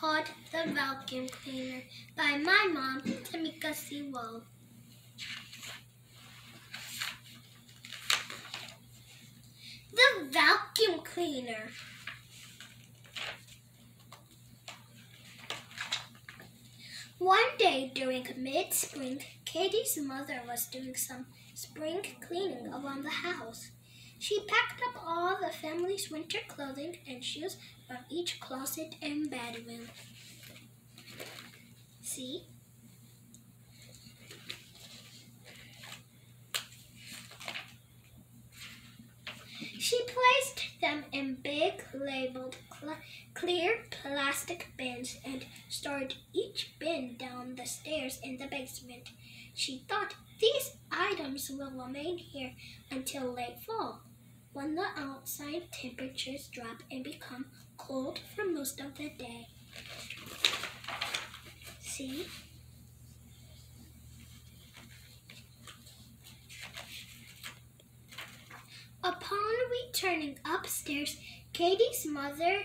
called The Vacuum Cleaner by my mom, Tomika C. The Vacuum Cleaner. One day during mid-spring, Katie's mother was doing some spring cleaning around the house. She packed up all the family's winter clothing and shoes from each closet and bedroom. See? She placed them in big labeled clear plastic bins and stored each bin down the stairs in the basement. She thought these items will remain here until late fall, when the outside temperatures drop and become cold for most of the day. See? Upon returning upstairs, Katie's mother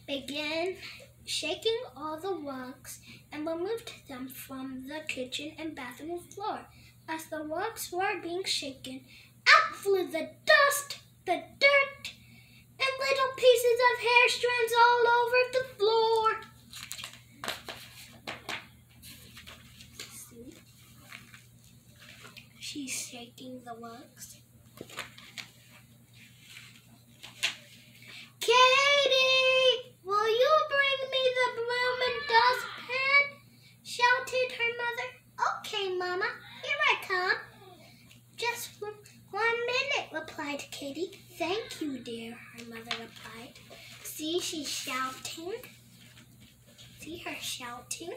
began shaking all the rugs and removed them from the kitchen and bathroom floor. As the rugs were being shaken, out flew the dust, the dirt, and little pieces of hair strands all over the floor. See? She's shaking the rugs. Katie, will you bring me the broom and dustpan? Shouted her mother. Okay, Mama, here I come. Just 1 minute, replied Katie. Thank you, dear, her mother replied. See, she's shouting. See her shouting?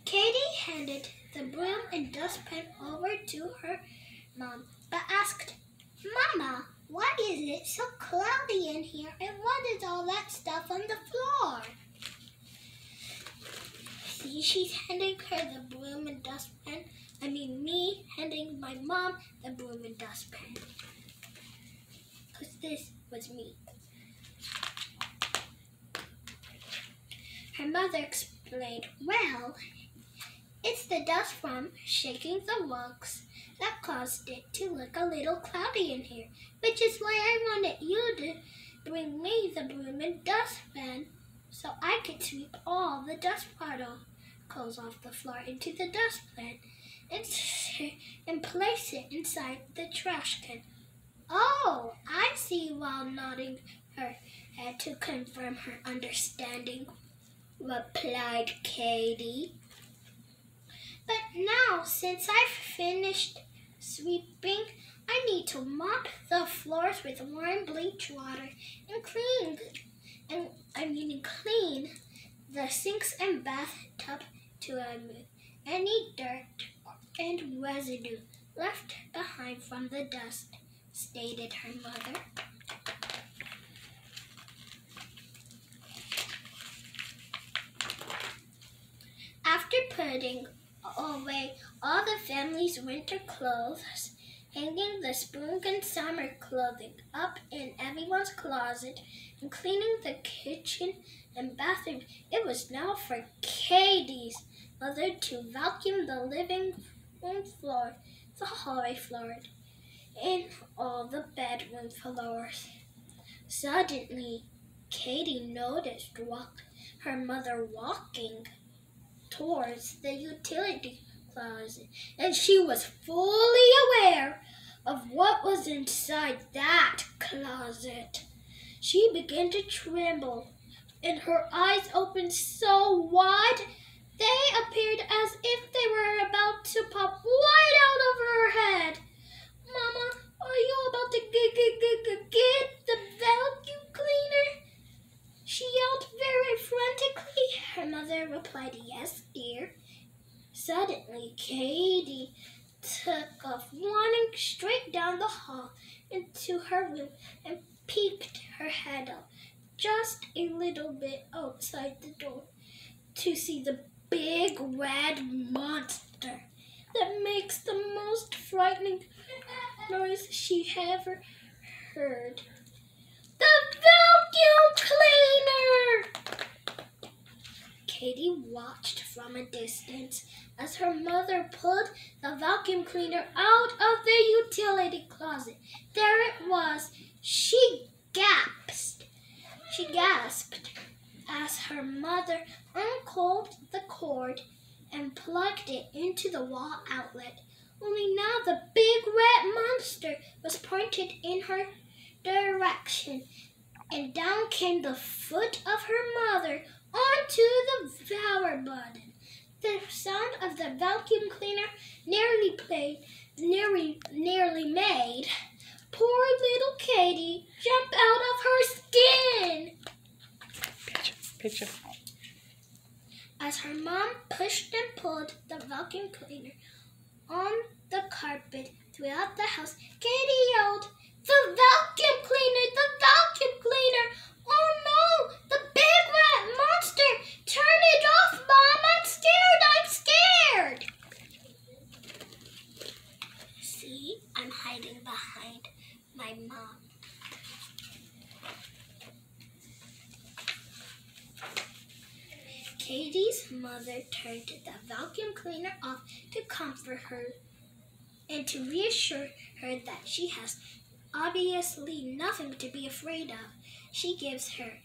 Katie handed the broom and dustpan over to her mom, but asked, Mama, why is it so cloudy in here and what is all that stuff on the floor? See, she's handing her the broom and dustpan. Me handing my mom the broom and dustpan. Because this was me. Her mother explained, well, it's the dust from shaking the rugs that caused it to look a little cloudy in here, which is why I wanted you to bring me the broom and dustpan so I could sweep all the dust particles off the floor into the dustpan and place it inside the trash can. Oh, I see, while nodding her head to confirm her understanding, replied Katie. But now, since I've finished sweeping, I need to mop the floors with warm bleach water and clean the sinks and bathtub to remove any dirt and residue left behind from the dust, stated her mother. After putting away all the family's winter clothes, hanging the spring and summer clothing up in everyone's closet, and cleaning the kitchen and bathroom, it was now for Katie's mother to vacuum the living room floor, the hallway floor, and all the bedroom floors. Suddenly, Katie noticed her mother walking towards the utility closet, and she was fully aware of what was inside that closet. She began to tremble, and her eyes opened so wide they appeared as if they were about to pop right out of her head. Mama, are you about to get the vacuum cleaner? She yelled very frantically. Her mother replied, yes, dear. Suddenly, Katie took off, running straight down the hall into her room and peeked her head up just a little bit outside the door to see the big red monster that makes the most frightening noise she ever heard. The vacuum cleaner! Katie watched from a distance as her mother pulled the vacuum cleaner out of the utility closet. There it was. She gasped as her mother uncorded the cord and plugged it into the wall outlet. Only now the big red monster was pointed in her direction, and down came the foot of her mother onto the power button. The sound of the vacuum cleaner nearly made poor little Katie jump out of her skin. Picture. As her mom pushed and pulled the vacuum cleaner on the carpet throughout the house, Katie yelled, "The vacuum cleaner! The vacuum cleaner! Oh no! The big rat monster! Turn it off, Mom! I'm scared! I'm scared!" See, I'm hiding behind my mom. Katie's mother turned the vacuum cleaner off to comfort her and to reassure her that she has obviously nothing to be afraid of. She gives her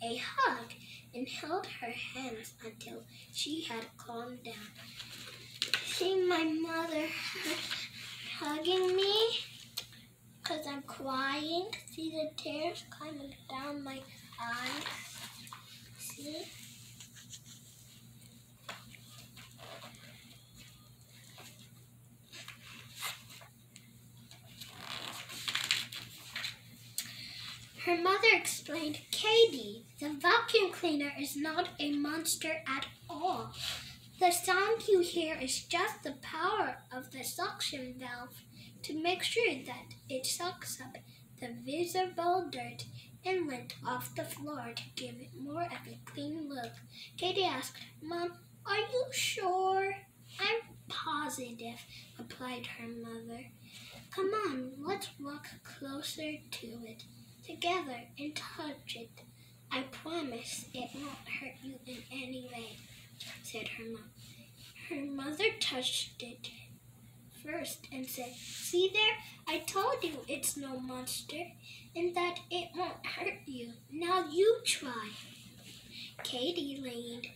a hug and held her hands until she had calmed down. See my mother hugging me because I'm crying. See the tears coming down my eyes. See? Her mother explained, "Katie, the vacuum cleaner is not a monster at all. The sound you hear is just the power of the suction valve to make sure that it sucks up the visible dirt and lint off the floor to give it more of a clean look." Katie asked, "Mom, are you sure?" "I'm positive," replied her mother. "Come on, let's walk closer to it together and touch it. I promise it won't hurt you in any way," said her mom. Her mother touched it first and said, "See there? I told you it's no monster and that it won't hurt you. Now you try." Katie leaned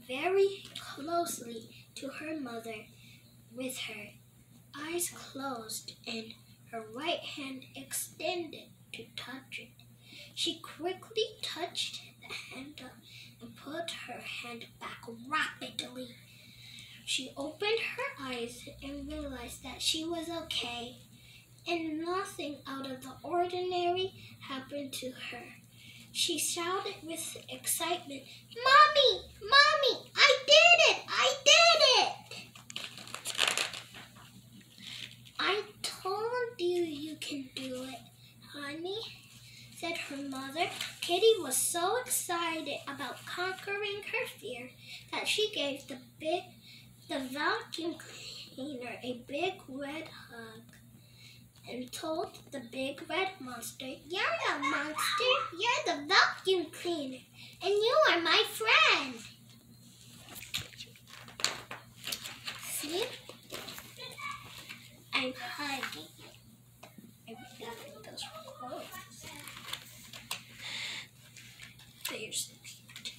very closely to her mother with her eyes closed and her right hand extended to touch it. She quickly touched the handle and put her hand back rapidly. She opened her eyes and realized that she was okay and nothing out of the ordinary happened to her. She shouted with excitement, "Mommy! Mommy! I did it! I did it!" "I told you you can do it, honey," said her mother. Katie was so excited about conquering her fear that she gave the vacuum cleaner a big red hug and told the big red monster, "You're the monster, you're the vacuum cleaner, and you are my friend." See? I'm hugging you. I'm grabbing those clothes. They're so cute.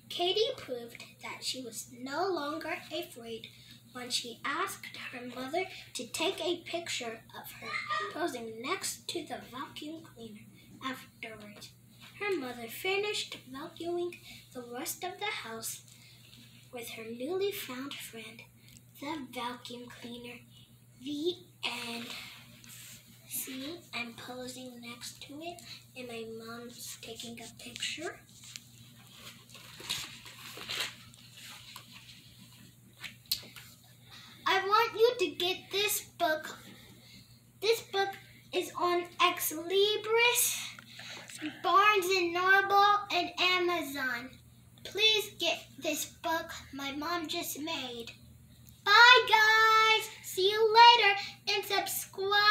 Katie proved that she was no longer afraid when she asked her mother to take a picture of her posing next to the vacuum cleaner. Afterwards, her mother finished vacuuming the rest of the house with her newly found friend, the vacuum cleaner. The end. See, I'm posing next to it and my mom's taking a picture. I want you to get this book. This book is on Ex Libris, Barnes & Noble, and Amazon. Please get this this book my mom just made. Bye, guys. See you later and subscribe.